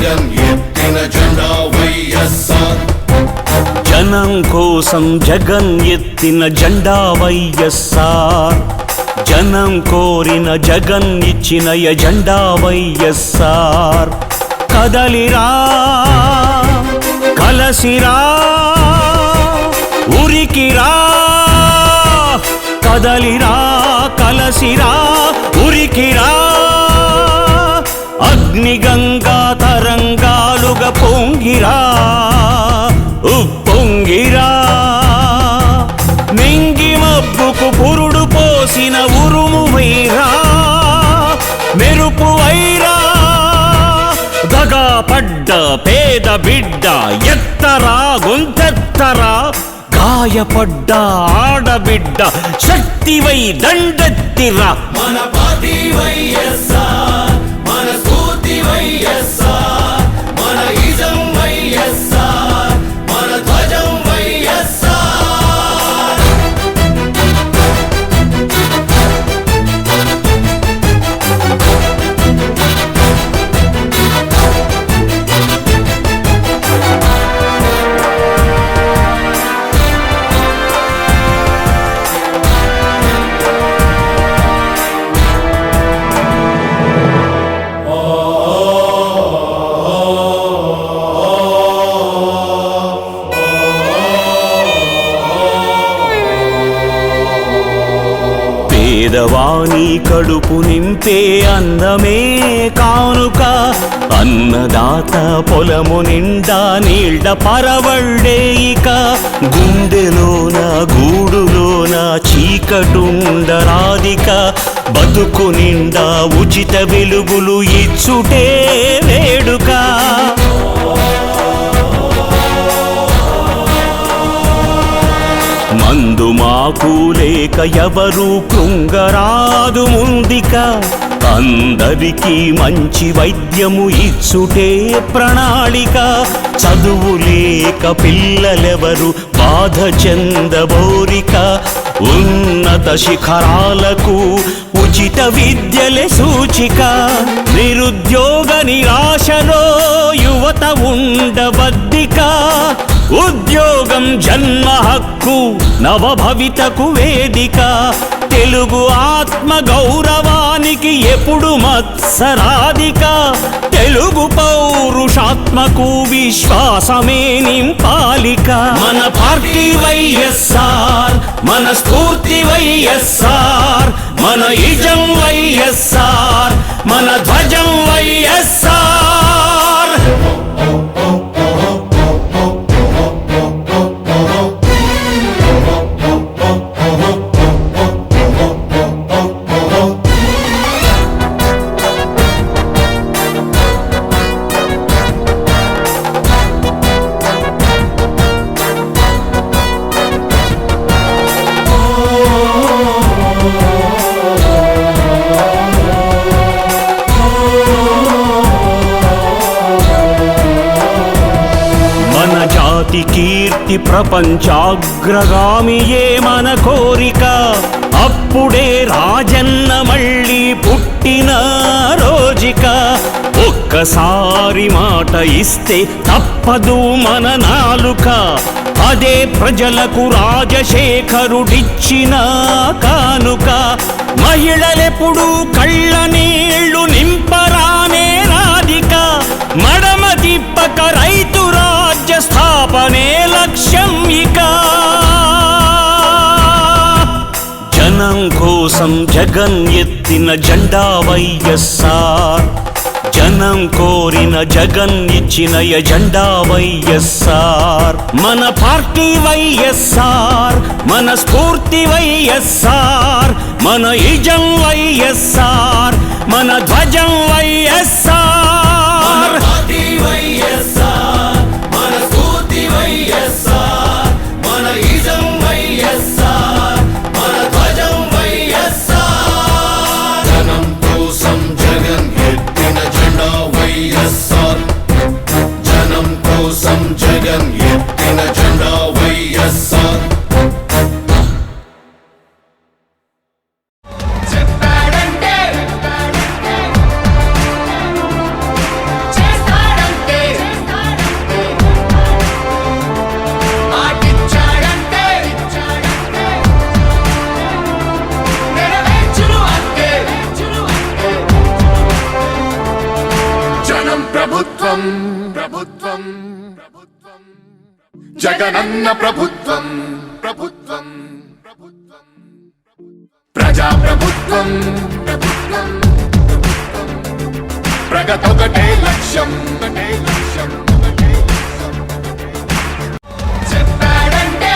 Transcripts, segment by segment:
జగన్ ఎత్తిన జెండా వైఎస్ఆర్. జనం కోసం జగన్ ఎత్తిన జెండా వైఎస్ఆర్. జనం కోరిన జగన్ ఇచ్చిన ఎజెండా వైఎస్ఆర్. కదలిరా కలసిరా ఉరికిరా, కదలిరా కలసిరా ఉరికిరా. అగ్నిగంగా తరంగాలుగా పొంగిరా ఉప్పొంగిరా. మింగి మబ్బుకు పురుడు పోసిన ఉరుము వైరా మెరుపు వైరా. దగా పడ్డ పేద బిడ్డ ఎత్తరా గొంతెత్తరా. గాయపడ్డ ఆడబిడ్డ శక్తివై దండెత్తిరా. మన పార్టీ వైఎస్ఆర్, మన స్ఫూర్తి వైఎస్ఆర్, మన ఇజం వైఎస్ఆర్, మన ధ్వజం వైఎస్ఆర్. పేదవాని కడుపు నింపే అన్నమే కానుక. అన్నదాత పొలము నిండా నీళ్ల పరవళ్ళే ఇక. గుండెలోన గూడులోన చీకటుండరాదిక. బతుకు నిండా ఉచిత వెలుగులు ఇచ్చుటే వేడుక. మందు మాకు లేక ఎవరు కృంగరాదు ముందిక. అందరికీ మంచి వైద్యము ఇచ్చుటే ప్రణాళిక. చదువు లేక పిల్లలెవరు బాధ చెందబోరిక. ఉన్నత శిఖరాలకు ఉచిత విద్యలే సూచిక. నిరుద్యోగ నిరాశలో యువత ఉండబద్దిక. ఉద్యోగం జన్మ హక్కు నవభవితకు వేదిక. తెలుగు ఆత్మ గౌరవానికి ఎప్పుడు మత్సరాధిక. తెలుగు పౌరుషాత్మకు విశ్వాసమే నింపాలిక. మన పార్టీ వైఎస్ఆర్, మన స్ఫూర్తి వైఎస్ఆర్, మన ఇజం వైఎస్ఆర్, మన ధ్వజం వైఎస్ఆర్. కీర్తి ప్రపంచాగ్రగామియే మన కోరిక. అప్పుడే రాజన్న మళ్ళీ పుట్టిన రోజుక. ఒక్కసారి మాట ఇస్తే తప్పదు మన నాలుక. అదే ప్రజలకు రాజశేఖరుడిచ్చిన కానుక. మహిళలెప్పుడు కళ్ళ నీళ్లు నింపరానే రాధిక. మడమ తిప్పక రైతు రాజ్య స్థాపనే లక్ష్యం ఇక. జనం కోసం జగన్ ఎత్తిన జెండా వైఎస్ఆర్. జనం కోరిన జగన్ ఇచ్చిన ఎజెండా వైఎస్ఆర్. మన పార్టీ వైఎస్ఆర్, మన స్ఫూర్తి వైఎస్ఆర్, మన ఇజం వైఎస్ఆర్, మన ధ్వజం వైఎస్ఆర్. వైఎస్ఆర్, మన స్ఫూర్తి వైఎస్ఆర్, మన ఇజం వైఎస్ఆర్, మన ధ్వజం వైఎస్ఆర్. జనం కోసం జగన్ ఎత్తిన జెండా వైఎస్ఆర్. జనం కోసం జగన్ ఎత్తిన జెండా వైఎస్ఆర్. ప్రభుత్వం జగనన్న ప్రభుత్వం ప్రజా ప్రభుత్వం ప్రగతొకటే లక్ష్యం చెప్పాడంటే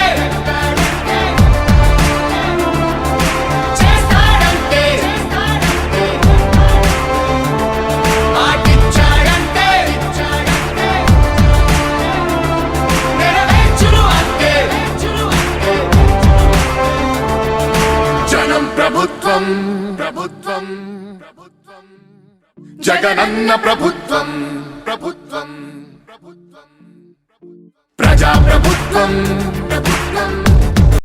చేస్తాడంటే మాటిచ్చాడంటే నెరవేర్చును అంతే జనం ప్రభుత్వం జగనన్న ప్రభుత్వం ప్రజా ప్రభుత్వం